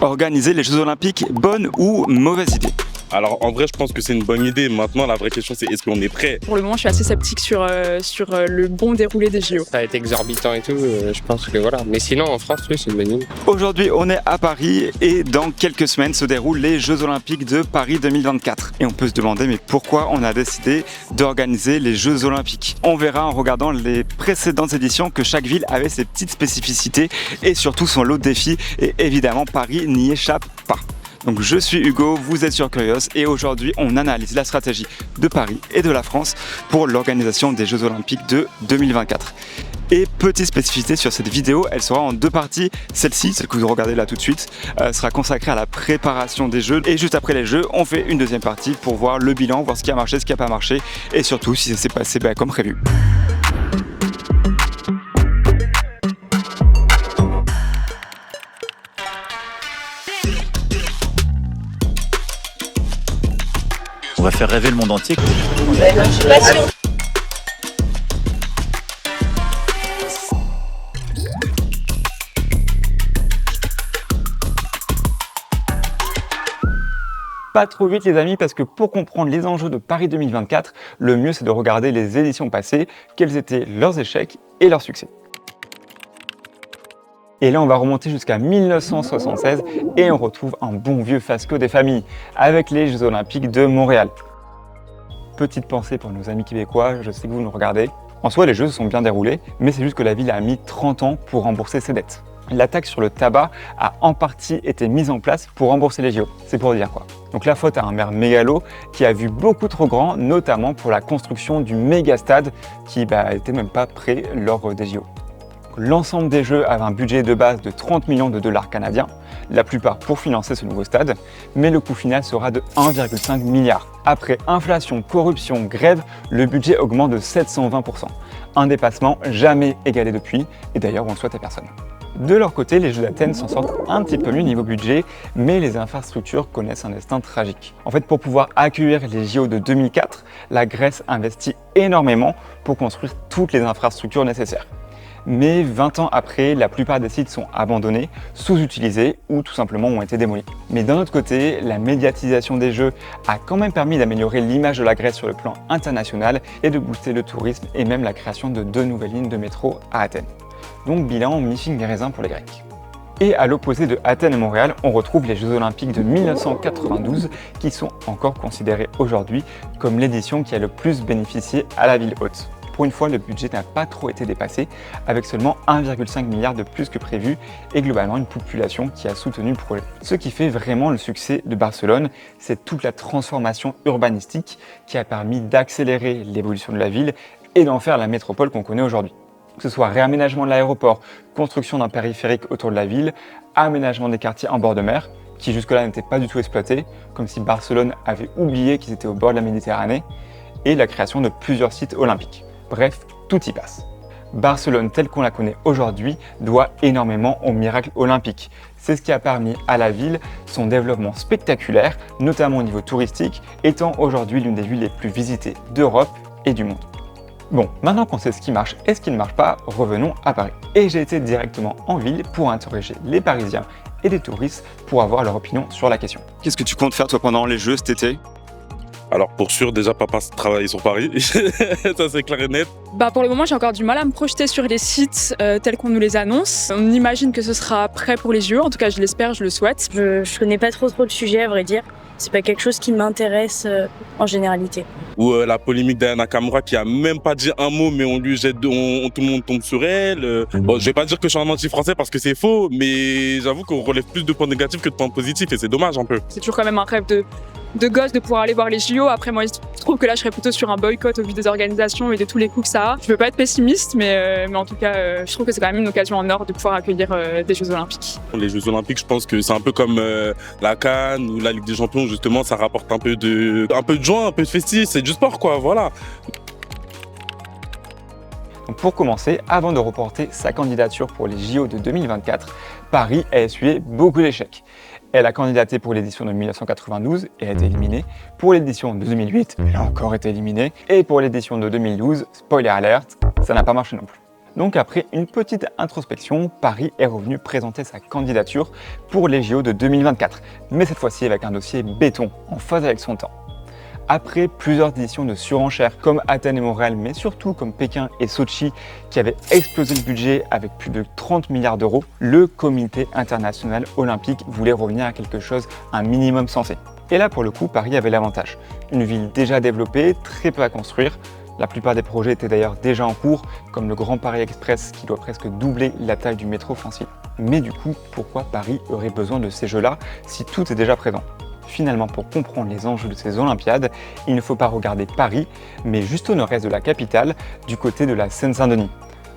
Organiser les Jeux Olympiques, bonne ou mauvaise idée? Alors en vrai, je pense que c'est une bonne idée. Maintenant, la vraie question, c'est est-ce qu'on est prêt? Pour le moment, je suis assez sceptique sur le bon déroulé des JO. Ça va être exorbitant et tout, je pense que voilà. Mais sinon, en France, oui, c'est une bonne idée. Aujourd'hui, on est à Paris et dans quelques semaines se déroulent les Jeux Olympiques de Paris 2024. Et on peut se demander, mais pourquoi on a décidé d'organiser les Jeux Olympiques? On verra en regardant les précédentes éditions que chaque ville avait ses petites spécificités et surtout son lot de défis. Et évidemment, Paris n'y échappe pas. Donc je suis Hugo, vous êtes sur Curious et aujourd'hui on analyse la stratégie de Paris et de la France pour l'organisation des Jeux Olympiques de 2024. Et petite spécificité sur cette vidéo, elle sera en deux parties. Celle-ci, celle que vous regardez là tout de suite, sera consacrée à la préparation des Jeux. Et juste après les Jeux, on fait une deuxième partie pour voir le bilan, voir ce qui a marché, ce qui n'a pas marché et surtout si ça s'est passé comme prévu. On va faire rêver le monde entier. Je suis pas sûre. Pas trop vite les amis, parce que pour comprendre les enjeux de Paris 2024, le mieux c'est de regarder les éditions passées, quels étaient leurs échecs et leurs succès. Et là on va remonter jusqu'à 1976 et on retrouve un bon vieux fiasco des familles, avec les Jeux Olympiques de Montréal. Petite pensée pour nos amis québécois, je sais que vous nous regardez. En soi les Jeux se sont bien déroulés, mais c'est juste que la ville a mis 30 ans pour rembourser ses dettes. La taxe sur le tabac a en partie été mise en place pour rembourser les JO. C'est pour dire quoi. Donc la faute à un maire mégalo qui a vu beaucoup trop grand, notamment pour la construction du méga stade qui était même pas prêt lors des JO. L'ensemble des Jeux avait un budget de base de 30 millions de dollars canadiens, la plupart pour financer ce nouveau stade, mais le coût final sera de 1,5 milliard. Après inflation, corruption, grève, le budget augmente de 720%. Un dépassement jamais égalé depuis, et d'ailleurs on le souhaite à personne. De leur côté, les Jeux d'Athènes s'en sortent un petit peu mieux niveau budget, mais les infrastructures connaissent un destin tragique. En fait, pour pouvoir accueillir les JO de 2004, la Grèce investit énormément pour construire toutes les infrastructures nécessaires. Mais 20 ans après, la plupart des sites sont abandonnés, sous-utilisés ou tout simplement ont été démolis. Mais d'un autre côté, la médiatisation des Jeux a quand même permis d'améliorer l'image de la Grèce sur le plan international et de booster le tourisme et même la création de 2 nouvelles lignes de métro à Athènes. Donc bilan, mi-figue des raisins pour les Grecs. Et à l'opposé de Athènes et Montréal, on retrouve les Jeux Olympiques de 1992 qui sont encore considérés aujourd'hui comme l'édition qui a le plus bénéficié à la ville haute. Pour une fois, le budget n'a pas trop été dépassé, avec seulement 1,5 milliard de plus que prévu et globalement une population qui a soutenu le projet. Ce qui fait vraiment le succès de Barcelone, c'est toute la transformation urbanistique qui a permis d'accélérer l'évolution de la ville et d'en faire la métropole qu'on connaît aujourd'hui. Que ce soit réaménagement de l'aéroport, construction d'un périphérique autour de la ville, aménagement des quartiers en bord de mer, qui jusque-là n'étaient pas du tout exploités, comme si Barcelone avait oublié qu'ils étaient au bord de la Méditerranée, et la création de plusieurs sites olympiques. Bref, tout y passe. Barcelone telle qu'on la connaît aujourd'hui doit énormément au miracle olympique. C'est ce qui a permis à la ville son développement spectaculaire, notamment au niveau touristique, étant aujourd'hui l'une des villes les plus visitées d'Europe et du monde. Bon, maintenant qu'on sait ce qui marche et ce qui ne marche pas, revenons à Paris. Et j'ai été directement en ville pour interroger les Parisiens et des touristes pour avoir leur opinion sur la question. Qu'est-ce que tu comptes faire toi pendant les Jeux cet été? Alors pour sûr, déjà papa travailler sur Paris, ça c'est clair et net. Pour le moment, j'ai encore du mal à me projeter sur les sites tels qu'on nous les annonce. On imagine que ce sera prêt pour les JO, en tout cas je l'espère, je le souhaite. Je connais pas trop le sujet à vrai dire. C'est pas quelque chose qui m'intéresse en généralité. Ou la polémique d'Aya Nakamura qui a même pas dit un mot, mais on lui jette, tout le monde tombe sur elle. Bon, je vais pas dire que je suis un anti-français parce que c'est faux, mais j'avoue qu'on relève plus de points négatifs que de points positifs et c'est dommage un peu. C'est toujours quand même un rêve de gosse de pouvoir aller voir les JO. Après, moi, je trouve que là, je serais plutôt sur un boycott au vu des organisations et de tous les coups que ça a. Je veux pas être pessimiste, mais en tout cas, je trouve que c'est quand même une occasion en or de pouvoir accueillir des Jeux Olympiques. Les Jeux Olympiques, je pense que c'est un peu comme la CAN ou la Ligue des Champions, justement, ça rapporte un peu de joie, un peu de festif, c'est du sport, quoi, voilà. Donc pour commencer, avant de reporter sa candidature pour les JO de 2024, Paris a essuyé beaucoup d'échecs. Elle a candidaté pour l'édition de 1992 et a été éliminée. Pour l'édition de 2008, elle a encore été éliminée. Et pour l'édition de 2012, spoiler alert, ça n'a pas marché non plus. Donc après une petite introspection, Paris est revenu présenter sa candidature pour les JO de 2024, mais cette fois-ci avec un dossier béton, en phase avec son temps. Après plusieurs éditions de surenchères comme Athènes et Montréal, mais surtout comme Pékin et Sochi qui avaient explosé le budget avec plus de 30 milliards d'euros, le Comité international olympique voulait revenir à quelque chose un minimum sensé. Et là pour le coup, Paris avait l'avantage. Une ville déjà développée, très peu à construire. La plupart des projets étaient d'ailleurs déjà en cours, comme le Grand Paris Express qui doit presque doubler la taille du métro francilien. Mais du coup, pourquoi Paris aurait besoin de ces jeux-là si tout est déjà présent ? Finalement, pour comprendre les enjeux de ces Olympiades, il ne faut pas regarder Paris, mais juste au nord-est de la capitale, du côté de la Seine-Saint-Denis.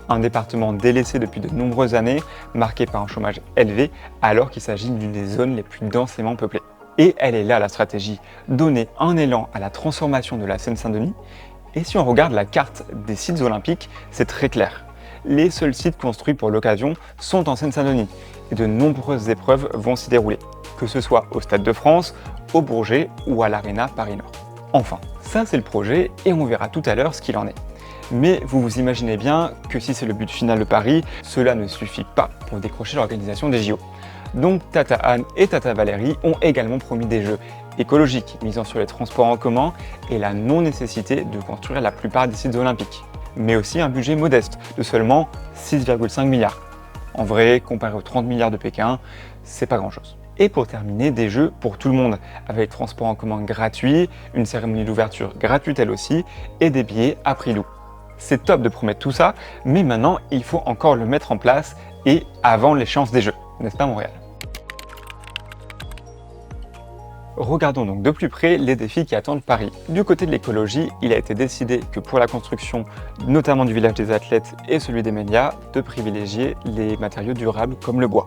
Un département délaissé depuis de nombreuses années, marqué par un chômage élevé, alors qu'il s'agit d'une des zones les plus densément peuplées. Et elle est là la stratégie, donner un élan à la transformation de la Seine-Saint-Denis. Et si on regarde la carte des sites olympiques, c'est très clair. Les seuls sites construits pour l'occasion sont en Seine-Saint-Denis, et de nombreuses épreuves vont s'y dérouler, que ce soit au Stade de France, au Bourget ou à l'Arena Paris-Nord. Enfin, ça c'est le projet et on verra tout à l'heure ce qu'il en est. Mais vous vous imaginez bien que si c'est le but final de Paris, cela ne suffit pas pour décrocher l'organisation des JO. Donc Tata Anne et Tata Valérie ont également promis des jeux écologiques, misant sur les transports en commun et la non-nécessité de construire la plupart des sites olympiques. Mais aussi un budget modeste de seulement 6,5 milliards. En vrai, comparé aux 30 milliards de Pékin, c'est pas grand-chose. Et pour terminer, des jeux pour tout le monde, avec transport en commun gratuit, une cérémonie d'ouverture gratuite elle aussi, et des billets à prix doux. C'est top de promettre tout ça, mais maintenant il faut encore le mettre en place et avant l'échéance des Jeux, n'est-ce pas Montréal ? Regardons donc de plus près les défis qui attendent Paris. Du côté de l'écologie, il a été décidé que pour la construction, notamment du village des athlètes et celui des médias, de privilégier les matériaux durables comme le bois.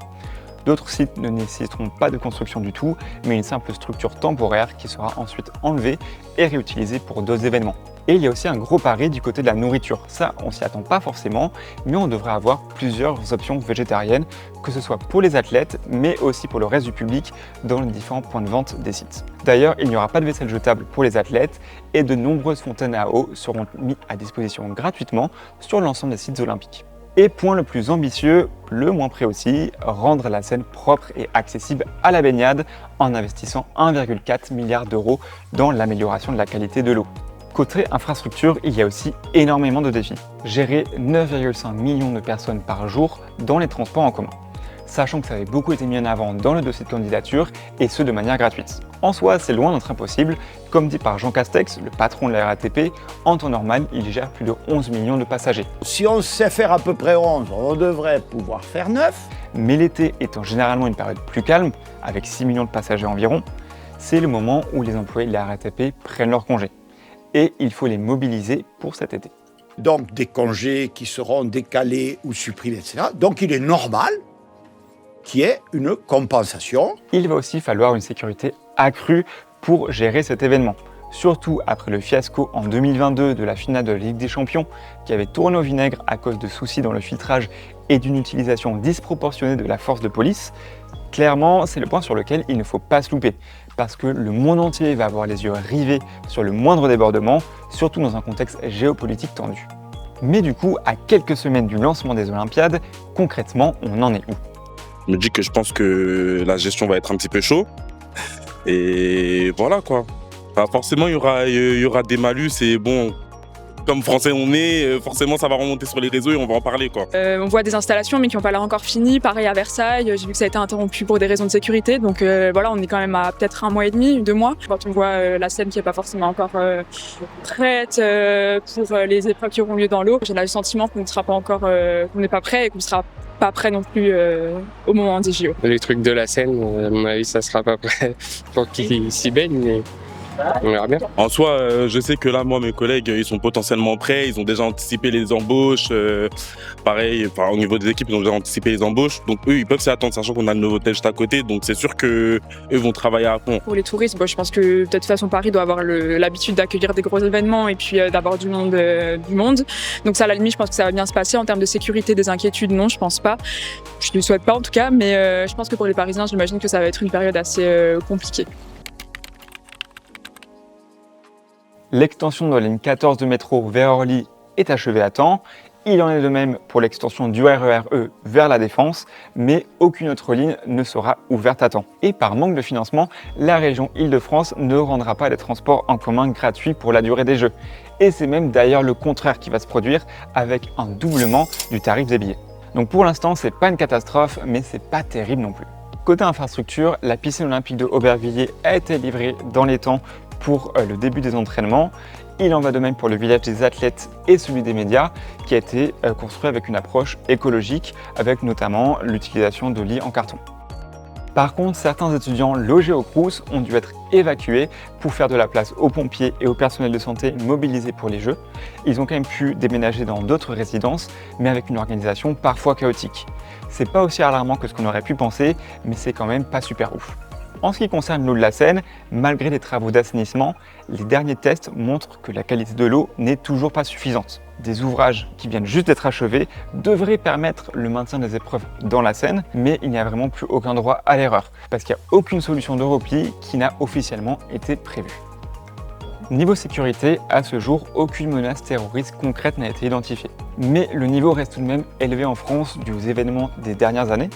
D'autres sites ne nécessiteront pas de construction du tout, mais une simple structure temporaire qui sera ensuite enlevée et réutilisée pour d'autres événements. Et il y a aussi un gros pari du côté de la nourriture. Ça, on s'y attend pas forcément, mais on devrait avoir plusieurs options végétariennes, que ce soit pour les athlètes, mais aussi pour le reste du public dans les différents points de vente des sites. D'ailleurs, il n'y aura pas de vaisselle jetable pour les athlètes et de nombreuses fontaines à eau seront mises à disposition gratuitement sur l'ensemble des sites olympiques. Et point le plus ambitieux, le moins près aussi, rendre la Seine propre et accessible à la baignade en investissant 1,4 milliard d'euros dans l'amélioration de la qualité de l'eau. Côté infrastructure, il y a aussi énormément de défis. Gérer 9,5 millions de personnes par jour dans les transports en commun. Sachant que ça avait beaucoup été mis en avant dans le dossier de candidature, et ce de manière gratuite. En soi, c'est loin d'être impossible. Comme dit par Jean Castex, le patron de la RATP, en temps normal, il gère plus de 11 millions de passagers. Si on sait faire à peu près 11, on devrait pouvoir faire 9. Mais l'été étant généralement une période plus calme, avec 6 millions de passagers environ, c'est le moment où les employés de la RATP prennent leur congé. Et il faut les mobiliser pour cet été. Donc des congés qui seront décalés ou supprimés, etc. Donc il est normal qu'il y ait une compensation. Il va aussi falloir une sécurité accrue pour gérer cet événement. Surtout après le fiasco en 2022 de la finale de la Ligue des Champions qui avait tourné au vinaigre à cause de soucis dans le filtrage et d'une utilisation disproportionnée de la force de police. Clairement, c'est le point sur lequel il ne faut pas se louper, parce que le monde entier va avoir les yeux rivés sur le moindre débordement, surtout dans un contexte géopolitique tendu. Mais du coup, à quelques semaines du lancement des Olympiades, concrètement, on en est où ? Je me dis que je pense que la gestion va être un petit peu chaud. Et voilà quoi. Enfin, forcément, il y aura des malus et bon, comme français on est, forcément ça va remonter sur les réseaux et on va en parler quoi. On voit des installations mais qui n'ont pas l'air encore finies. Pareil à Versailles, j'ai vu que ça a été interrompu pour des raisons de sécurité. Donc voilà, on est quand même à peut-être 1 mois et demi, 2 mois. Quand on voit la Seine qui n'est pas forcément encore prête pour les épreuves qui auront lieu dans l'eau, j'ai le sentiment qu'on ne sera pas encore, qu'on n'est pas prêt et qu'on ne sera pas prêt non plus au moment des JO. Les trucs de la Seine, à mon avis, ça sera pas prêt pour qu'ils s'y baignent, mais on verra bien. En soi, je sais que là, moi, mes collègues, ils sont potentiellement prêts, ils ont déjà anticipé les embauches. Pareil, au niveau des équipes, ils ont déjà anticipé les embauches. Donc eux, ils peuvent s'y attendre, sachant qu'on a le Novotel juste à côté. Donc c'est sûr qu'eux vont travailler à fond. Pour les touristes, je pense que peut-être de toute façon Paris doit avoir l'habitude d'accueillir des gros événements et puis d'avoir du monde. Donc ça, à la limite, je pense que ça va bien se passer. En termes de sécurité, des inquiétudes, non, je pense pas. Je ne le souhaite pas en tout cas, mais je pense que pour les Parisiens, j'imagine que ça va être une période assez compliquée. L'extension de la ligne 14 de métro vers Orly est achevée à temps Il en est de même pour l'extension du RER E vers la Défense, mais aucune autre ligne ne sera ouverte à temps. Et par manque de financement, la région Île-de-France ne rendra pas les transports en commun gratuits pour la durée des Jeux. Et c'est même d'ailleurs le contraire qui va se produire avec un doublement du tarif des billets. Donc pour l'instant, c'est pas une catastrophe, mais c'est pas terrible non plus. Côté infrastructure, la piscine olympique de Aubervilliers a été livrée dans les temps pour le début des entraînements. Il en va de même pour le village des athlètes et celui des médias qui a été construit avec une approche écologique avec notamment l'utilisation de lits en carton. Par contre, certains étudiants logés au Crous ont dû être évacués pour faire de la place aux pompiers et au personnel de santé mobilisés pour les Jeux. Ils ont quand même pu déménager dans d'autres résidences, mais avec une organisation parfois chaotique. C'est pas aussi alarmant que ce qu'on aurait pu penser, mais c'est quand même pas super ouf. En ce qui concerne l'eau de la Seine, malgré les travaux d'assainissement, les derniers tests montrent que la qualité de l'eau n'est toujours pas suffisante. Des ouvrages qui viennent juste d'être achevés devraient permettre le maintien des épreuves dans la Seine, mais il n'y a vraiment plus aucun droit à l'erreur, parce qu'il n'y a aucune solution de repli qui n'a officiellement été prévue. Niveau sécurité, à ce jour, aucune menace terroriste concrète n'a été identifiée. Mais le niveau reste tout de même élevé en France dû aux événements des dernières années.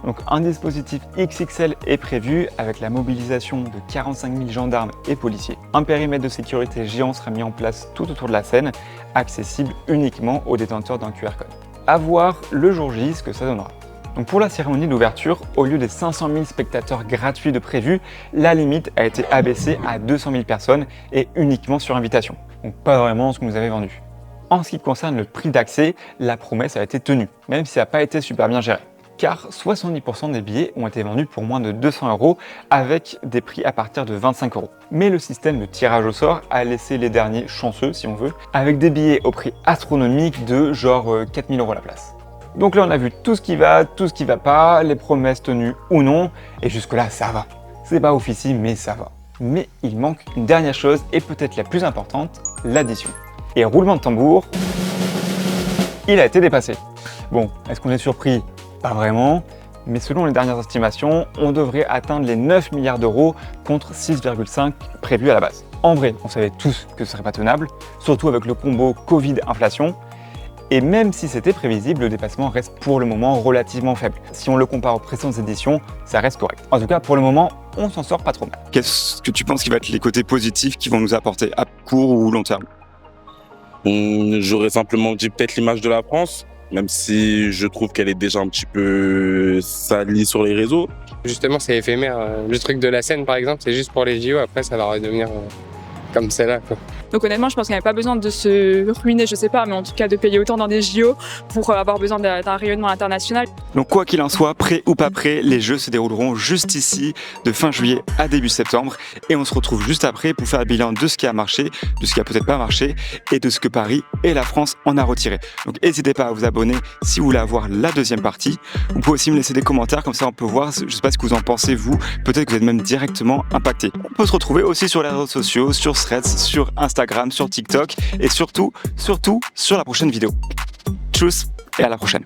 Donc un dispositif XXL est prévu avec la mobilisation de 45 000 gendarmes et policiers. Un périmètre de sécurité géant sera mis en place tout autour de la Seine, accessible uniquement aux détenteurs d'un QR code. À voir le jour J ce que ça donnera. Donc pour la cérémonie d'ouverture, au lieu des 500 000 spectateurs gratuits de prévu, la limite a été abaissée à 200 000 personnes et uniquement sur invitation. Donc pas vraiment ce que nous avait vendu. En ce qui concerne le prix d'accès, la promesse a été tenue, même si ça n'a pas été super bien géré. Car 70% des billets ont été vendus pour moins de 200 € avec des prix à partir de 25 €. Mais le système de tirage au sort a laissé les derniers chanceux, si on veut, avec des billets au prix astronomique de genre 4 000 € la place. Donc là on a vu tout ce qui va pas, les promesses tenues ou non, et jusque là ça va. C'est pas officiel mais ça va. Mais il manque une dernière chose et peut-être la plus importante, l'addition. Et roulement de tambour, il a été dépassé. Bon, est-ce qu'on est surpris ? Pas vraiment, mais selon les dernières estimations, on devrait atteindre les 9 milliards d'euros contre 6,5 prévus à la base. En vrai, on savait tous que ce serait pas tenable, surtout avec le combo Covid-inflation. Et même si c'était prévisible, le dépassement reste pour le moment relativement faible. Si on le compare aux précédentes éditions, ça reste correct. En tout cas, pour le moment, on s'en sort pas trop mal. Qu'est-ce que tu penses qui va être les côtés positifs qui vont nous apporter à court ou long terme ? J'aurais simplement dit peut-être l'image de la France, même si je trouve qu'elle est déjà un petit peu salie sur les réseaux. Justement, c'est éphémère. Le truc de la Seine, par exemple, c'est juste pour les JO. Après, ça va redevenir comme celle-là, quoi. Donc honnêtement, je pense qu'il n'y avait pas besoin de se ruiner, je sais pas, mais en tout cas de payer autant dans des JO pour avoir besoin d'un rayonnement international. Donc quoi qu'il en soit, prêt ou pas prêt, les Jeux se dérouleront juste ici, de fin juillet à début septembre. Et on se retrouve juste après pour faire le bilan de ce qui a marché, de ce qui a peut-être pas marché, et de ce que Paris et la France en a retiré. Donc n'hésitez pas à vous abonner si vous voulez avoir la deuxième partie. Vous pouvez aussi me laisser des commentaires, comme ça on peut voir, je sais pas ce que vous en pensez vous, peut-être que vous êtes même directement impacté. On peut se retrouver aussi sur les réseaux sociaux, sur Threads, sur Instagram, sur TikTok et surtout sur la prochaine vidéo. Tchuss et à la prochaine.